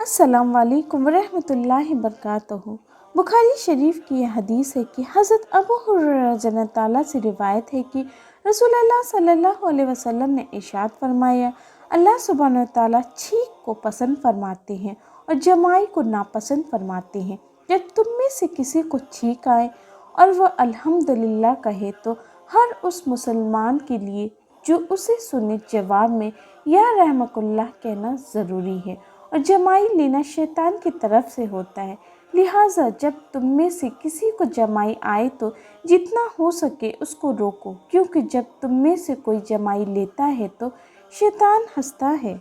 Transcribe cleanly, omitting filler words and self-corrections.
अस्सलाम वालेकुम रहमतुल्लाहि बरकातहू। बुखारी शरीफ की यह हदीस है कि हज़रत अबू हुरैरा रज़ियल्लाहु ताला से रिवायत है कि रसूलुल्लाह सल्लल्लाहु अलैहि वसल्लम ने इरशाद फरमाया, अल्लाह सुब्हानहू व तआला छींक को पसंद फरमाते हैं और जमाई को नापसंद फरमाते हैं। जब तुम में से किसी को छींक आए और वह अल्हम्दुलिल्लाह कहे तो हर उस मुसलमान के लिए जो उसे सुने जवाब में या रहमकुल्लाह कहना ज़रूरी है। और जमाई लेना शैतान की तरफ से होता है, लिहाजा जब तुम में से किसी को जमाई आए तो जितना हो सके उसको रोको, क्योंकि जब तुम में से कोई जमाई लेता है तो शैतान हंसता है।